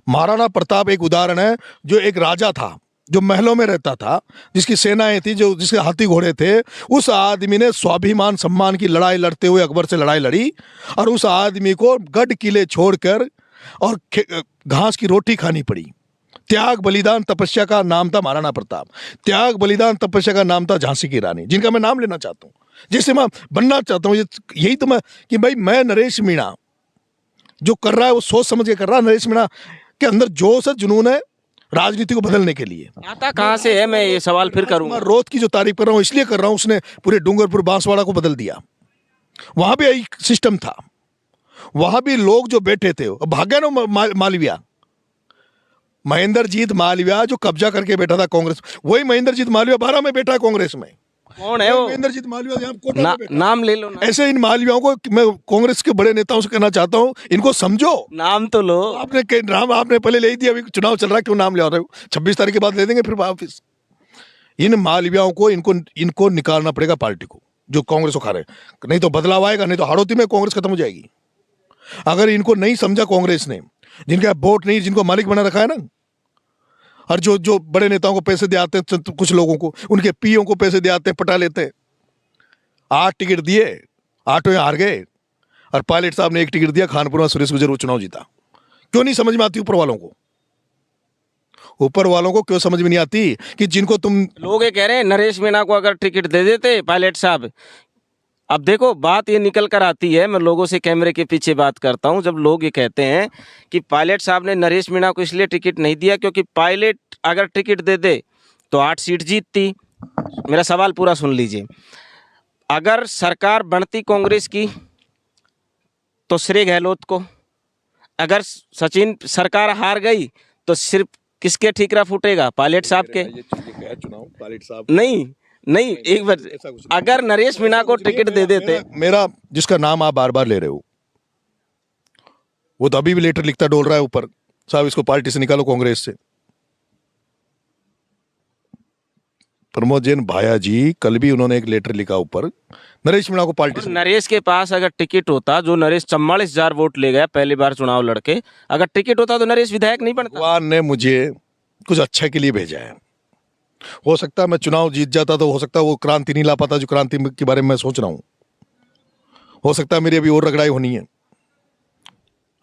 महाराणा प्रताप एक उदाहरण है जो एक राजा था जो महलों में रहता था, जिसकी सेनाएं थी, जो जिसके हाथी घोड़े थे। उस आदमी ने स्वाभिमान सम्मान की लड़ाई लड़ते हुए अकबर से लड़ाई लड़ी और उस आदमी को गढ़ किले छोड़कर और घास की रोटी खानी पड़ी। त्याग बलिदान तपस्या का नाम था महाराणा प्रताप। त्याग बलिदान तपस्या का नाम था झांसी की रानी, जिनका मैं नाम लेना चाहता हूँ, जिससे मैं बनना चाहता हूँ। यही तो मैं कि भाई मैं नरेश मीणा जो कर रहा है वो सोच समझ के कर रहा है। नरेश मीणा के अंदर जोश है, जुनून है राजनीति को बदलने के लिए। आता कहाँ से है, मैं ये सवाल फिर करूंगा। रोत की जो तारीफ कर रहा हूँ इसलिए कर रहा हूँ, उसने पूरे डूंगरपुर बांसवाड़ा को बदल दिया। वहां भी एक सिस्टम था, वहां भी लोग जो बैठे थे, भाग्य ना मालविया, महेंद्रजीत मालविया जो कब्जा करके बैठा था कांग्रेस, वही महेंद्रजीत मालविया 12 में बैठा है कांग्रेस में। कौन है वो? महेंद्रजीत मालविया यहाँ कोटा में बैठा। नाम ले लो ना। ऐसे इन मालवियाओं को मैं कांग्रेस के बड़े नेताओं से कहना चाहता हूँ, इनको समझो। नाम तो लो। नाम आपने पहले ले ही दिया, अभी चुनाव चल रहा है, क्यों नाम ले रहे हो? 26 तारीख के बाद ले देंगे फिर वापिस। इन मालवियाओं को इनको निकालना पड़ेगा पार्टी को, जो कांग्रेस को खा रहे, नहीं तो बदलाव आएगा, नहीं तो हाड़ौती में कांग्रेस खत्म हो जाएगी। अगर इनको नहीं समझा कांग्रेस ने, जिनका वोट नहीं, जिनको मालिक बना रखा है ना, और जो बड़े नेताओं को पैसे दे आते हैं, कुछ लोगों को, उनके पीओ को पैसे दे आते हैं, पटा लेते हैं। 8 टिकट दिए, 8 में हार गए, और पायलट साहब ने 1 टिकट दिया, खानपुर में सुरेश गुर्जर वो चुनाव जीता। क्यों नहीं समझ में आती ऊपर वालों को? ऊपर वालों को क्यों समझ में नहीं आती कि जिनको तुम लोग ये कह रहे हैं नरेश मीणा को अगर टिकट दे देते पायलट साहब। अब देखो बात ये निकल कर आती है, मैं लोगों से कैमरे के पीछे बात करता हूं, जब लोग ये कहते हैं कि पायलट साहब ने नरेश मीणा को इसलिए टिकट नहीं दिया क्योंकि पायलट अगर टिकट दे दे तो 8 सीट जीतती। मेरा सवाल पूरा सुन लीजिए। अगर सरकार बनती कांग्रेस की तो श्रेय गहलोत को, अगर सचिन सरकार हार गई तो सिर्फ किसके ठीकरा फूटेगा? पायलट साहब के। चुनाव पायलट साहब नहीं, एक बार अगर नरेश मीणा को टिकट दे देते। मेरा जिसका नाम आप बार बार ले रहे हो वो तो अभी भी लेटर लिखता डोल रहा है ऊपर, साहब इसको पार्टी से निकालो कांग्रेस से। प्रमोद जैन भाया जी कल भी उन्होंने एक लेटर लिखा ऊपर नरेश मीणा को पार्टी और से। नरेश के पास अगर टिकट होता, जो नरेश 44,000 वोट ले गया पहली बार चुनाव लड़के, अगर टिकट होता तो नरेश विधायक नहीं बनता। भगवान ने मुझे कुछ अच्छा के लिए भेजा है। हो सकता है मैं चुनाव जीत जाता तो हो सकता है वो क्रांति नहीं ला पाता जो क्रांति के बारे में मैं सोच रहा हूँ। हो सकता है मेरी अभी और रगड़ाई होनी है,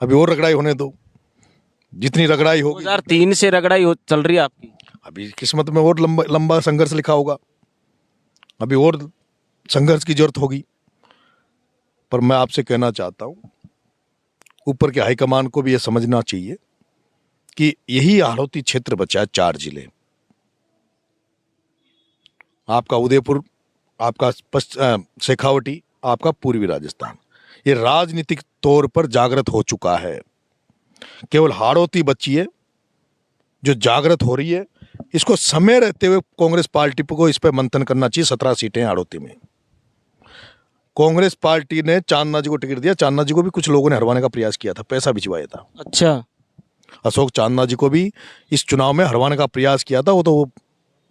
अभी और रगड़ाई होने दो, जितनी रगड़ाई होगी 2003 से रगड़ाई चल रही है आपकी। अभी किस्मत में और लंबा लंबा संघर्ष लिखा होगा, अभी और संघर्ष की जरूरत होगी। पर मैं आपसे कहना चाहता हूँ ऊपर के हाईकमान को भी यह समझना चाहिए कि यही हाड़ौती क्षेत्र बचा है, 4 जिले, आपका उदयपुर, आपका शेखावटी, आपका पूर्वी राजस्थान, ये राजनीतिक तौर पर जागृत हो चुका है। केवल हाड़ौती बची है जो जागृत हो रही है। इसको समय रहते हुए कांग्रेस पार्टी को इस पर मंथन करना चाहिए। 17 सीटें हाड़ौती में। कांग्रेस पार्टी ने चांदना जी को टिकट दिया, चांदना जी को भी कुछ लोगों ने हरवाने का प्रयास किया था, पैसा भिजवाया था। अच्छा, अशोक चांदना जी को भी इस चुनाव में हरवाने का प्रयास किया था, वो तो वो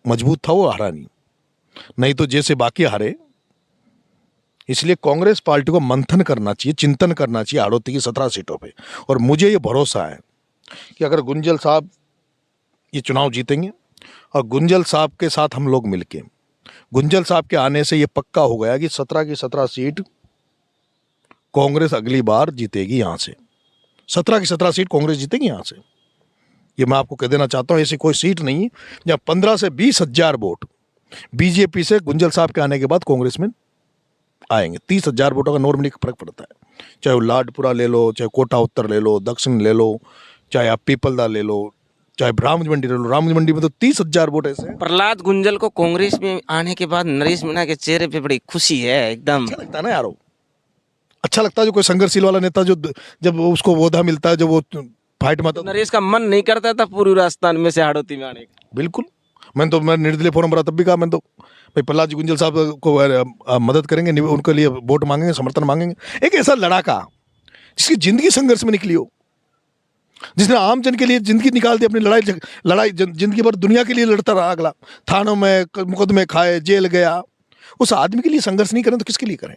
मजबूत था, वो हारा नहीं तो जैसे बाकी हारे। इसलिए कांग्रेस पार्टी को मंथन करना चाहिए, चिंतन करना चाहिए हाड़ौती की 17 सीटों पे। और मुझे ये भरोसा है कि अगर गुंजल साहब ये चुनाव जीतेंगे और गुंजल साहब के साथ हम लोग मिलके, गुंजल साहब के आने से ये पक्का हो गया कि 17 की 17 सीट कांग्रेस अगली बार जीतेगी। यहां से 17 की 17 सीट कांग्रेस जीतेगी यहां से। ये मैं आपको कह देना चाहता हूं, ऐसी कोई सीट नहीं जहां 15 से 20 हजार वोट बीजेपी से गुंजल साहब के आने के बाद कांग्रेस में आएंगे। 30 हजार वोटों का नॉर्मली फर्क पड़ता है। चाहे वो लाडपुरा ले लो, चाहे कोटा उत्तर ले लो, दक्षिण ले लो, चाहे आप पीपलदा ले लो, चाहे रामज मंडी ले लो। रामज मंडी में तो 30 हजार वोट ऐसे। प्रहलाद गुंजल को कांग्रेस में आने के बाद नरेश मीणा के चेहरे पे बड़ी खुशी है एकदम। अच्छा लगता है ना यारो, अच्छा लगता है जो कोई संघर्षशील वाला नेता जो जब उसको ओहदा मिलता है, जब वो फाइट में। नरेश का मन नहीं करता था पूर्वी राजस्थान में से हाड़ौती में आने का। बिल्कुल, मैं निर्दलीय फोरम भरा तब भी कहा, मैं तो भाई प्रहलाद जी गुंजल साहब को मदद करेंगे, उनके लिए वोट मांगेंगे, समर्थन मांगेंगे। एक ऐसा लड़ाका जिसकी जिंदगी संघर्ष में निकली हो, जिसने आम जन के लिए जिंदगी निकाल दी, अपनी लड़ाई जिंदगी भर दुनिया के लिए लड़ता रहा, अगला थानों में मुकदमे खाए, जेल गया। उस आदमी के लिए संघर्ष नहीं करें तो किसके लिए करें?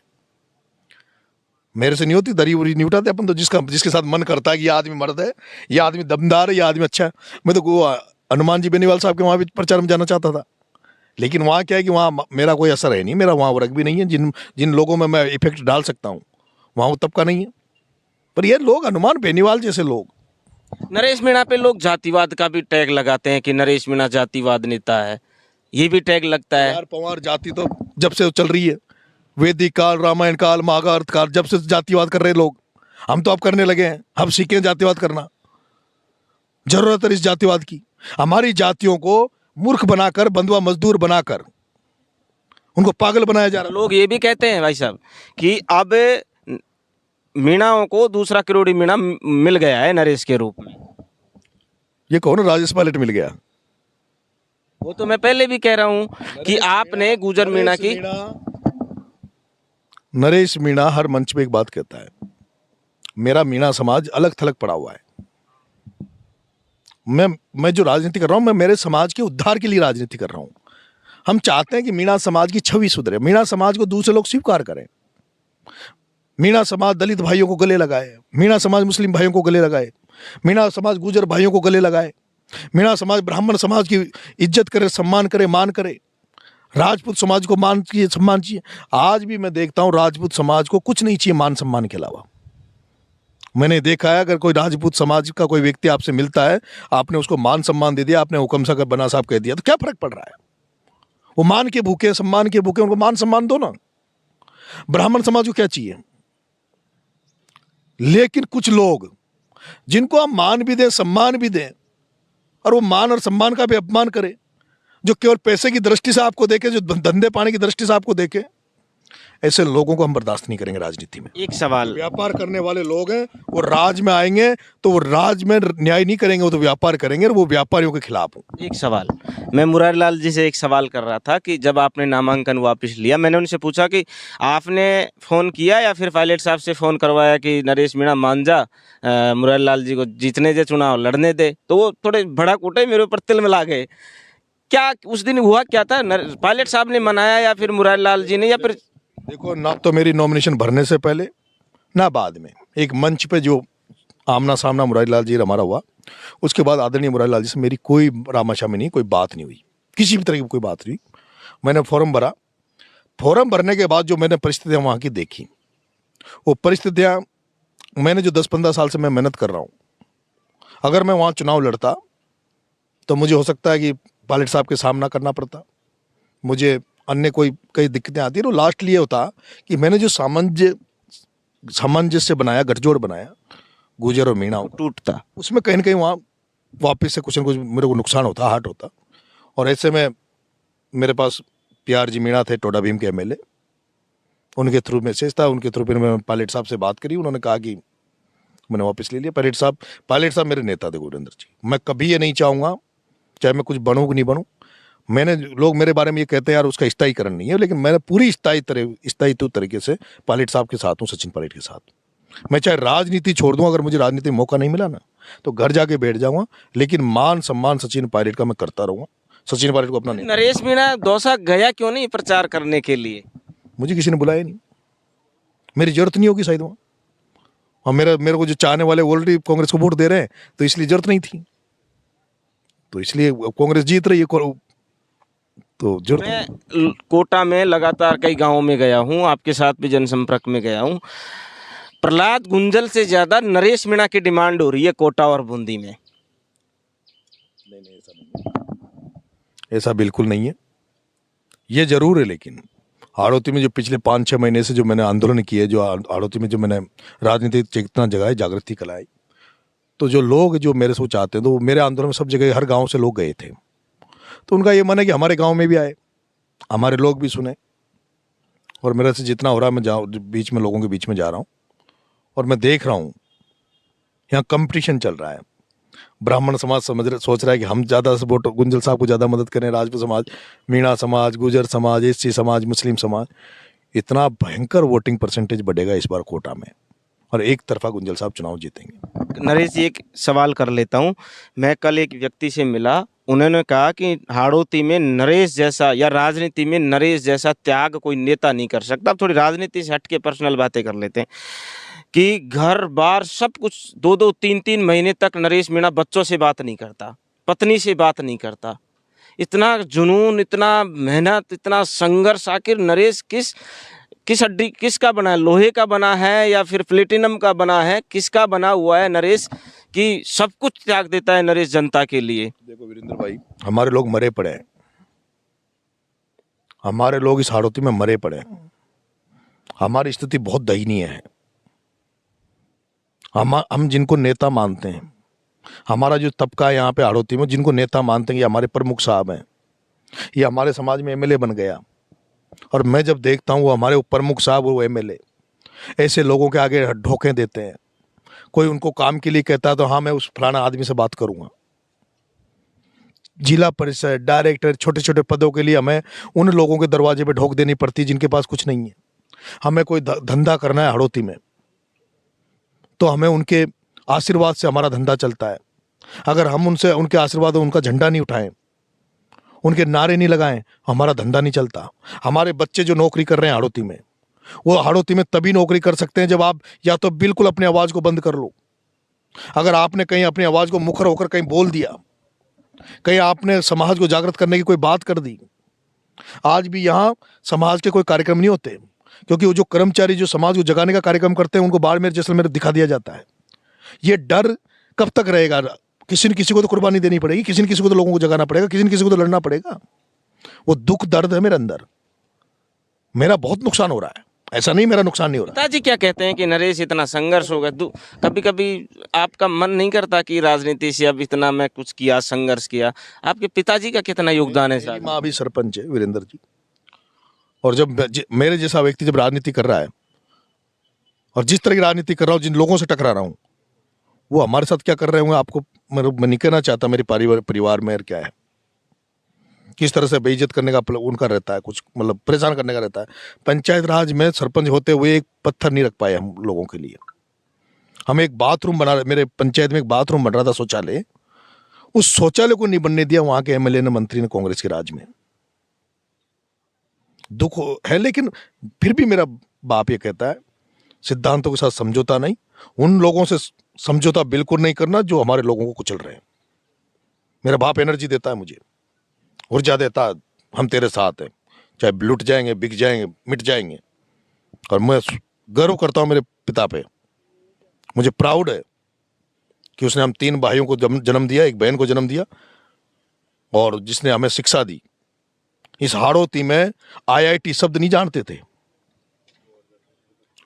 मेरे से नहीं होती, दरी उरी नहीं उठाते अपन तो। जिसके साथ मन करता है कि ये आदमी मर्द है, ये आदमी दमदार है, ये आदमी अच्छा है। मैं तो हनुमान जी बेनीवाल साहब के वहाँ भी प्रचार में जाना चाहता था, लेकिन वहाँ क्या है कि वहाँ मेरा कोई असर है नहीं, मेरा वहाँ वर्ग भी नहीं है। जिन लोगों में मैं इफेक्ट डाल सकता हूँ वहाँ वो तबका नहीं है। पर ये लोग, हनुमान बेनीवाल जैसे लोग, नरेश मीणा पे लोग जातिवाद का भी टैग लगाते हैं कि नरेश मीणा जातिवाद नेता है, ये भी टैग लगता है। यार पवार जाति तो जब से चल रही है, वैदिक काल, रामायण काल, महाभारत काल, जब से जातिवाद कर रहे लोग। हम तो अब करने लगे हैं, हम सीखे जातिवाद करना। जरूरत है इस जातिवाद की। हमारी जातियों को मूर्ख बनाकर, बंधुआ मजदूर बनाकर उनको पागल बनाया जा रहा है। लोग ये भी कहते हैं भाई साहब कि अब मीणाओं को दूसरा किरोड़ी मीणा मिल गया है नरेश के रूप में। ये कौन राजेश पायलट मिल गया? वो तो मैं पहले भी कह रहा हूं कि आपने गुजर मीणा की। नरेश मीणा हर मंच पे एक बात कहता है, मेरा मीणा समाज अलग थलग पड़ा हुआ है। मैं जो राजनीति कर रहा हूं, मैं मेरे समाज के उद्धार के लिए राजनीति कर रहा हूं। हम चाहते हैं कि मीणा समाज की छवि सुधरे, मीणा समाज को दूसरे लोग स्वीकार करें। मीणा समाज दलित भाइयों को गले लगाए, मीणा समाज मुस्लिम भाइयों को गले लगाए, मीणा समाज गुजर भाइयों को गले लगाए, मीणा समाज ब्राह्मण समाज की इज्जत करे, सम्मान करे, मान करे, राजपूत समाज को मान चाहिए, सम्मान चाहिए। आज भी मैं देखता हूं राजपूत समाज को कुछ नहीं चाहिए मान सम्मान के अलावा। मैंने देखा है, अगर कोई राजपूत समाज का कोई व्यक्ति आपसे मिलता है, आपने उसको मान सम्मान दे दिया, आपने हुक्म साहब बना साहब कह दिया, तो क्या फर्क पड़ रहा है? वो मान के भूखे, सम्मान के भूखे, उनको मान सम्मान दो ना। ब्राह्मण समाज को क्या चाहिए? लेकिन कुछ लोग जिनको हम मान भी दें, सम्मान भी दें, और वो मान और सम्मान का भी अपमान करे, जो केवल पैसे की दृष्टि से आपको देखे, जो धंधे पाने की दृष्टि से आपको देखे, ऐसे लोगों को हम बर्दाश्त नहीं करेंगे राजनीति में। एक सवाल, व्यापार करने वाले लोग हैं, वो राज में आएंगे तो वो राज में न्याय नहीं करेंगे, वो तो व्यापार करेंगे, और वो व्यापारियों के खिलाफ हो। एक सवाल, मैं मुरारी लाल जी से एक सवाल कर रहा था कि जब आपने नामांकन वापस लिया, मैंने उनसे पूछा कि आपने फ़ोन किया या फिर पायलट साहब से फ़ोन करवाया कि नरेश मीणा मान जा, मुरारी लाल जी को जीतने दे, चुनाव लड़ने दे, तो वो थोड़े भड़क उठे, मेरे ऊपर तिल मिला गए। क्या उस दिन हुआ क्या था? पायलट साहब ने मनाया या फिर मुरारी लाल जी ने, या फिर? देखो, ना तो मेरी नॉमिनेशन भरने से पहले ना बाद में एक मंच पे जो आमना सामना मुरारी लाल जी हमारा हुआ, उसके बाद आदरणीय मुरारी लाल जी से मेरी कोई रामाशामी नहीं, कोई बात नहीं हुई, किसी भी तरह की कोई बात नहीं। मैंने फॉर्म भरा, फॉर्म भरने के बाद जो मैंने परिस्थितियाँ वहाँ की देखी, वो परिस्थितियाँ, मैंने जो 10-15 साल से मैं मेहनत कर रहा हूँ, अगर मैं वहाँ चुनाव लड़ता तो मुझे हो सकता है कि पायलट साहब के सामना करना पड़ता, मुझे अन्य कोई कई दिक्कतें आती है। तो लास्ट ये होता कि मैंने जो सामंजस्य बनाया, गठजोड़ बनाया गुजर और मीणा, टूटता, उसमें कहीं ना कहीं वहाँ वापस से कुछ न कुछ मेरे को नुकसान होता, हार्ट होता। और ऐसे में मेरे पास PR जी मीणा थे, टोडा भीम के MLA, उनके थ्रू मैसेज था, उनके थ्रू फिर मैं पायलट साहब से बात करी, उन्होंने कहा कि मैंने वापस ले लिया। पायलट साहब मेरे नेता थे वीरेंद्र जी। मैं कभी ये नहीं चाहूँगा, चाहे मैं कुछ बनूँ कि नहीं बनूँ, मैंने, लोग मेरे बारे में ये कहते हैं यार उसका स्थायीकरण नहीं है, लेकिन मैंने पूरी स्थायित्व तरीके से पायलट साहब के साथ हूँ, सचिन पायलट के साथ। मैं चाहे राजनीति छोड़ दूँ, अगर मुझे राजनीति में मौका नहीं मिला ना तो घर जाके बैठ जाऊँगा, लेकिन मान सम्मान सचिन पायलट का मैं करता रहूँगा। सचिन पायलट को अपना नहीं, नरेश मीणा दौसा गया क्यों नहीं प्रचार करने के लिए? मुझे किसी ने बुलाया नहीं, मेरी जरूरत नहीं होगी शायद वहाँ। और मेरे को जो चाहने वाले ऑलरेडी कांग्रेस को वोट दे रहे हैं, तो इसलिए जरूरत नहीं थी, तो इसलिए कांग्रेस जीत रही है, तो जरूरत नहीं। मैं कोटा में लगातार कई गांवों में गया हूं, आपके साथ भी जनसंपर्क में गया हूं। प्रहलाद गुंजल से ज्यादा नरेश मीणा की डिमांड हो रही है कोटा और बूंदी में। नहीं, ऐसा नहीं, ऐसा बिल्कुल नहीं है। ये जरूर है, लेकिन हाड़ौती में जो पिछले 5-6 महीने से जो मैंने आंदोलन किए, जो हाड़ौती में जो मैंने राजनीतिक चेतना जगाई, जागृति कराई, तो जो लोग जो मेरे से चाहते हैं, तो वो मेरे आंदोलन में सब जगह हर गांव से लोग गए थे, तो उनका ये मन है कि हमारे गांव में भी आए, हमारे लोग भी सुने। और मेरे से जितना हो रहा है, मैं बीच में लोगों के बीच में जा रहा हूँ और मैं देख रहा हूँ यहाँ कंपटीशन चल रहा है। ब्राह्मण समाज सोच रहा है कि हम ज़्यादा सपोर्ट गुंजल साहब को ज़्यादा मदद करें, राजपूत समाज, मीणा समाज, गुजर समाज, SC समाज, मुस्लिम समाज, इतना भयंकर वोटिंग परसेंटेज बढ़ेगा इस बार कोटा में, और एक तरफा गुंजल साहब चुनाव जीतेंगे। नरेश जी, एक सवाल कर लेता हूं। मैं कल एक व्यक्ति से मिला, उन्होंने कहा कि हाड़ौती में नरेश जैसा, या राजनीति में नरेश जैसा त्याग कोई नेता नहीं कर सकता। अब थोड़ी राजनीति से हट के पर्सनल बातें कर लेते हैं कि घर बार सब कुछ 2-2, 3-3 महीने तक नरेश मीणा बच्चों से बात नहीं करता, पत्नी से बात नहीं करता। इतना जुनून, इतना मेहनत, इतना संघर्ष, आखिर नरेश किस हड्डी, किसका बना है? लोहे का बना है या फिर प्लेटिनम का बना है? किसका बना हुआ है नरेश कि सब कुछ त्याग देता है नरेश जनता के लिए? देखो वीरेंद्र भाई, हमारे लोग मरे पड़े हैं, हमारे लोग इस हाड़ौती में मरे पड़े हैं, हमारी स्थिति बहुत दयनीय है। हम जिनको नेता मानते हैं, हमारा जो तबका है यहाँ पे हाड़ौती में, जिनको नेता मानते हैं, ये हमारे प्रमुख साहब हैं, ये हमारे समाज में MLA बन गया, और मैं जब देखता हूँ वो हमारे प्रमुख साहब और वो MLA ऐसे लोगों के आगे ढोके देते हैं। कोई उनको काम के लिए कहता है तो हाँ मैं उस फलाना आदमी से बात करूँगा। जिला परिषद, डायरेक्टर, छोटे छोटे पदों के लिए हमें उन लोगों के दरवाजे पे ढोक देनी पड़ती है जिनके पास कुछ नहीं है। हमें कोई धंधा करना है हाड़ौती में, तो हमें उनके आशीर्वाद से हमारा धंधा चलता है। अगर हम उनके आशीर्वाद और उनका झंडा नहीं उठाएं, उनके नारे नहीं लगाएं, हमारा धंधा नहीं चलता। हमारे बच्चे जो नौकरी कर रहे हैं हाड़ौती में, वो हाड़ौती में तभी नौकरी कर सकते हैं जब आप या तो बिल्कुल अपनी आवाज़ को बंद कर लो। अगर आपने कहीं अपनी आवाज़ को मुखर होकर कहीं बोल दिया, कहीं आपने समाज को जागृत करने की कोई बात कर दी, आज भी यहाँ समाज के कोई कार्यक्रम नहीं होते, क्योंकि वो जो कर्मचारी जो समाज को जगाने का कार्यक्रम करते हैं उनको बाड़मेर जैसलमेर दिखा दिया जाता है। ये डर कब तक रहेगा? किसी न किसी को तो कुर्बानी देनी पड़ेगी, किसी न किसी को तो लोगों को जगाना पड़ेगा, किसी न किसी को तो लड़ना पड़ेगा। वो दुख दर्द है मेरे अंदर, मेरा बहुत नुकसान हो रहा है, ऐसा नहीं मेरा नुकसान नहीं हो रहा। पिताजी क्या कहते हैं कि नरेश इतना संघर्ष होगा, कभी कभी आपका मन नहीं करता कि राजनीति से अब इतना मैं कुछ किया, संघर्ष किया? आपके पिताजी का कितना योगदान है? मेरी माँ भी सरपंच है वीरेंद्र जी, और जब मेरे जैसा व्यक्ति जब राजनीति कर रहा है, और जिस तरह की राजनीति कर रहा हूँ, जिन लोगों से टकरा रहा हूँ, वो हमारे साथ क्या कर रहे होंगे आपको मैं नहीं कहना चाहता। मेरे परिवार में क्या है, किस तरह से बेइज्जत करने का उनका रहता है, कुछ मतलब परेशान करने का रहता है। पंचायत राज में सरपंच होते हुए एक पत्थर नहीं रख पाए हम लोगों के लिए। हम एक बाथरूम बना, मेरे पंचायत में एक बाथरूम बन रहा था शौचालय, उस शौचालय को नहीं बनने दिया वहां के एमएलए ने, मंत्री ने, कांग्रेस के राज में। दुख है, लेकिन फिर भी मेरा बाप ये कहता है सिद्धांतों के साथ समझौता नहीं, उन लोगों से समझौता बिल्कुल नहीं करना जो हमारे लोगों को कुचल रहे हैं। मेरा बाप एनर्जी देता है मुझे, ऊर्जा देता है, हम तेरे साथ हैं, चाहे लुट जाएंगे, बिक जाएंगे, मिट जाएंगे। और मैं गर्व करता हूं मेरे पिता पे, मुझे प्राउड है कि उसने हम 3 भाइयों को जन्म दिया, एक बहन को जन्म दिया, और जिसने हमें शिक्षा दी। इस हाड़ौती में आईआईटी शब्द नहीं जानते थे।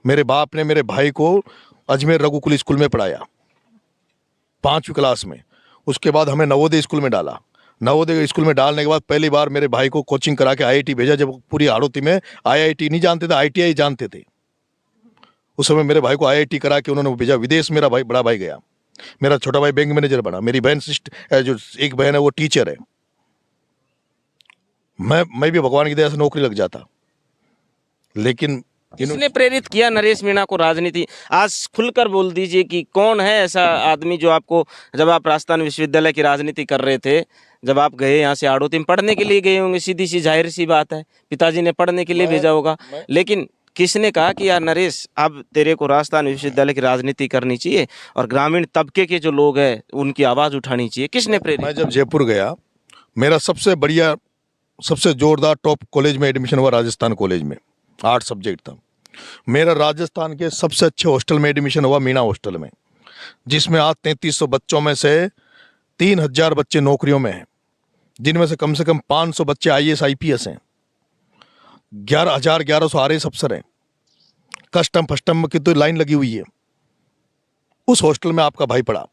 मेरे बाप ने मेरे भाई को अजमेर रघुकुल स्कूल में पढ़ाया 5वीं क्लास में। उसके बाद हमें नवोदय स्कूल में डाला। नवोदय स्कूल में डालने के बाद पहली बार मेरे भाई को कोचिंग करा के आईआईटी भेजा, जब पूरी हाड़ौती में आईआईटी नहीं जानते थे, आईटीआई जानते थे। उस समय मेरे भाई को आईआईटी करा के उन्होंने भेजा विदेश। मेरा भाई, बड़ा भाई गया, मेरा छोटा भाई बैंक मैनेजर बना, मेरी बहन जो एक बहन है वो टीचर है। मैं भी भगवान की दया से नौकरी लग जाता, लेकिन किसने प्रेरित किया नरेश मीणा को राजनीति? आज खुलकर बोल दीजिए कि कौन है ऐसा आदमी जो आपको, जब आप राजस्थान विश्वविद्यालय की राजनीति कर रहे थे, जब आप गए यहाँ से हाड़ौती में पढ़ने के लिए गए होंगे, सीधी सी जाहिर सी बात है, पिताजी ने पढ़ने के लिए भेजा होगा, लेकिन किसने कहा कि यार नरेश अब तेरे को राजस्थान विश्वविद्यालय की राजनीति करनी चाहिए और ग्रामीण तबके के जो लोग हैं उनकी आवाज उठानी चाहिए? किसने प्रेरित? मैं जब जयपुर गया, मेरा सबसे बढ़िया, सबसे जोरदार टॉप कॉलेज में एडमिशन हुआ, राजस्थान कॉलेज में 8 सब्जेक्ट था। मेरा राजस्थान के सबसे अच्छे हॉस्टल में एडमिशन हुआ, मीणा हॉस्टल में, जिसमें आज 3300 बच्चों में से 3000 बच्चे नौकरियों में हैं, जिनमें से कम 500 बच्चे आईएएस आईपीएस हैं, 11,1100 आरएएस अफसर हैं। कस्टम फस्टम की तो लाइन लगी हुई है। उस हॉस्टल में आपका भाई पढ़ा,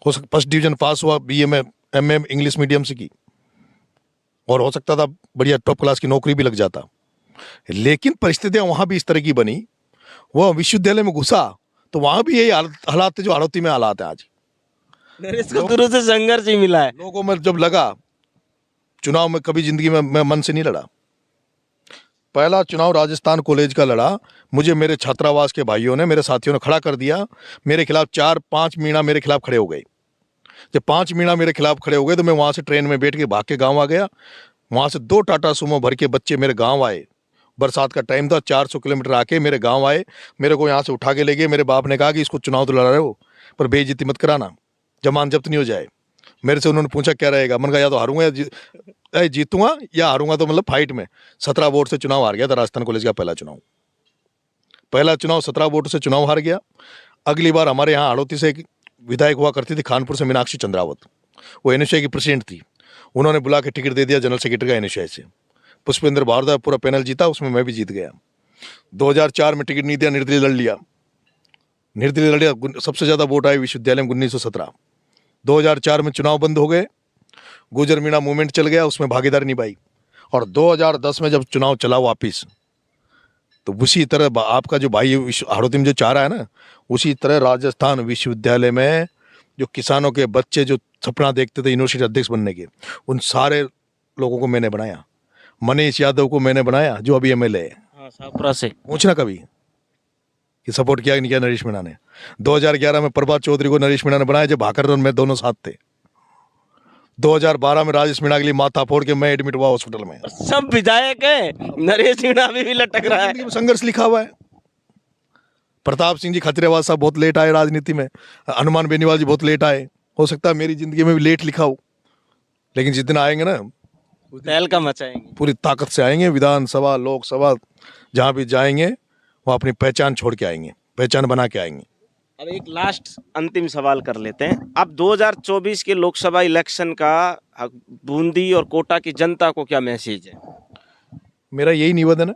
फर्स्ट डिवीजन पास हुआ, बीए में, एमए इंग्लिश मीडियम से की, और हो सकता था बढ़िया टॉप क्लास की नौकरी भी लग जाता। लेकिन परिस्थितियां वहां भी इस तरह की बनी, वह विश्वविद्यालय में घुसा तो वहां भी यही हालात थे जो हाड़ौती में हालात है आज। नरेश को शुरू से संघर्ष ही मिला है। लोगों में जब लगा, चुनाव में कभी जिंदगी में मैं मन से नहीं लड़ा। पहला चुनाव राजस्थान कॉलेज का लड़ा, मुझे मेरे छात्रावास के भाइयों ने, मेरे साथियों ने खड़ा कर दिया। मेरे खिलाफ 4-5 मीणा मेरे खिलाफ खड़े हो गए। जब 5 मीणा मेरे खिलाफ खड़े हो गए तो मैं वहां से ट्रेन में बैठ के भाग के गाँव आ गया। वहां से 2 टाटा सुमो भर के बच्चे मेरे गाँव आए। बरसात का टाइम था, 400 किलोमीटर आके मेरे गांव आए, मेरे को यहाँ से उठा के ले गए। मेरे बाप ने कहा कि इसको चुनाव तो लड़ा रहे हो, पर बेइज्जती मत कराना, जमान जब्त नहीं हो जाए। मेरे से उन्होंने पूछा क्या रहेगा, मैंने कहा या तो हारूंगा या जीतूंगा, या हारूंगा तो मतलब फाइट में। 17 वोट से चुनाव हार गया था राजस्थान कॉलेज का पहला चुनाव 17 वोट से चुनाव हार गया। अगली बार हमारे यहाँ हाड़ौती से एक विधायक हुआ करती थी, खानपुर से मीनाक्षी चंद्रावत, वो एनएसयूआई की प्रेसिडेंट थी। उन्होंने बुला के टिकट दे दिया जनरल सेक्रेटरी का एनएसयूआई से। पुष्पेंद्र भारद्वाज पूरा पैनल जीता, उसमें मैं भी जीत गया। 2004 में टिकट नहीं दिया, निर्दलीय लड़ लिया। सबसे ज्यादा वोट आए विश्वविद्यालय में 1917। 2004 में चुनाव बंद हो गए, गुजर मीणा मूवमेंट चल गया, उसमें भागीदारी निभाई। और 2010 में जब चुनाव चला वापिस, तो उसी तरह आपका जो भाई हाड़ौती में जो चाह रहा है ना, उसी तरह राजस्थान विश्वविद्यालय में जो किसानों के बच्चे जो सपना देखते थे यूनिवर्सिटी अध्यक्ष बनने के, उन सारे लोगों को मैंने बनाया। मनीष यादव को मैंने बनाया जो अभी एमएलए है। हाँ, शाहपुरा से। पूछना कभी कि सपोर्ट किया नहीं किया नरेश मीणा ने। 2011 में प्रभात चौधरी को नरेश मीणा ने बनाया, जब भाकर और मैं दोनों साथ थे। 2012 में राजेश मीणा के लिए माथा फोड़ के मैं एडमिट हुआ हॉस्पिटल में। सब विधायक है, नरेश मीणा अभी भी लटक रहा है। संघर्ष लिखा हुआ है। प्रताप सिंह जी खत्रेवाल साहब बहुत लेट आए राजनीति में, हनुमान बेनीवाल जी बहुत लेट आए। हो सकता है मेरी जिंदगी में भी लेट लिखा हो, लेकिन जिस दिन आएंगे ना तहलका मचाएंगे, पूरी ताकत से आएंगे। विधानसभा, लोकसभा, जहां भी जाएंगे वो अपनी पहचान छोड़ के आएंगे, पहचान बना के आएंगे। अब एक लास्ट अंतिम सवाल कर लेते हैं। अब 2024 के लोकसभा इलेक्शन का बूंदी और कोटा की जनता को क्या मैसेज है? मेरा यही निवेदन है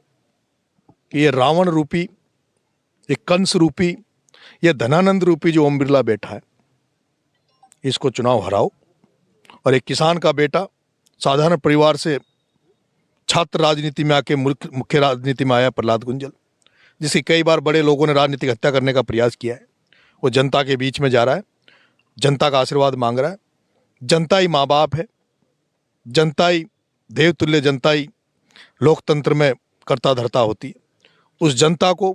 कि ये रावण रूपी, ये कंस रूपी, ये धनानंद रूपी जो ओम बिरला बैठा है, इसको चुनाव हराओ। और एक किसान का बेटा, साधारण परिवार से छात्र राजनीति में आके मुख्य राजनीति में आया, प्रहलाद गुंजल, जिसकी कई बार बड़े लोगों ने राजनीतिक हत्या करने का प्रयास किया है, वो जनता के बीच में जा रहा है, जनता का आशीर्वाद मांग रहा है। जनता ही माँ बाप है, जनता ही देवतुल्य, जनता ही लोकतंत्र में कर्ता धर्ता होती है। उस जनता को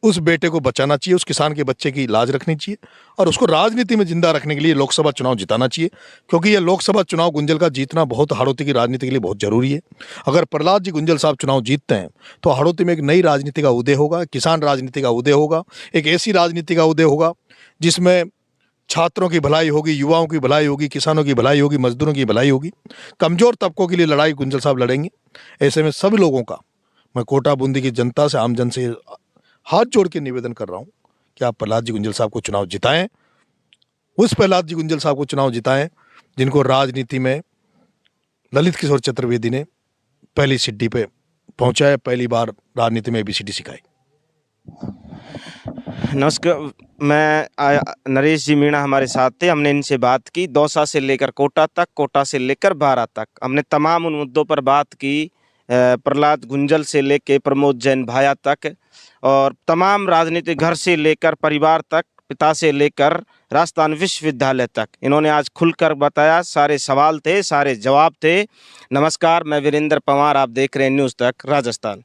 उस बेटे को बचाना चाहिए, उस किसान के बच्चे की लाज रखनी चाहिए और उसको राजनीति में जिंदा रखने के लिए लोकसभा चुनाव जिताना चाहिए, क्योंकि ये लोकसभा चुनाव गुंजल का जीतना बहुत हाड़ौती की राजनीति के लिए बहुत जरूरी है। अगर प्रहलाद जी गुंजल साहब चुनाव जीतते हैं तो हाड़ौती में एक नई राजनीति का उदय होगा, किसान राजनीति का उदय होगा, एक ऐसी राजनीति का उदय होगा जिसमें छात्रों की भलाई होगी, युवाओं की भलाई होगी, किसानों की भलाई होगी, मजदूरों की भलाई होगी। कमजोर तबकों के लिए लड़ाई गुंजल साहब लड़ेंगे। ऐसे में सभी लोगों का, मैं कोटा बूंदी की जनता से, आम जन से हाथ जोड़ के निवेदन कर रहा हूं कि आप प्रहलाद जी गुंजल साहब को चुनाव जिताएं, उस प्रहलाद जी गुंजल साहब को चुनाव जिताएं जिनको राजनीति में ललित किशोर चतुर्वेदी ने पहली सीढ़ी पे पहुंचाया, पहली बार राजनीति में ABCD सिखाई। नमस्कार, नरेश जी मीणा हमारे साथ थे। हमने इनसे बात की दौसा से लेकर कोटा तक, कोटा से लेकर बारा तक। हमने तमाम उन मुद्दों पर बात की, प्रहलाद गुंजल से लेकर प्रमोद जैन भाया तक, और तमाम राजनीतिक घर से लेकर परिवार तक, पिता से लेकर राजस्थान विश्वविद्यालय तक इन्होंने आज खुलकर बताया। सारे सवाल थे, सारे जवाब थे। नमस्कार, मैं वीरेंद्र पंवार, आप देख रहे हैं न्यूज़ तक राजस्थान।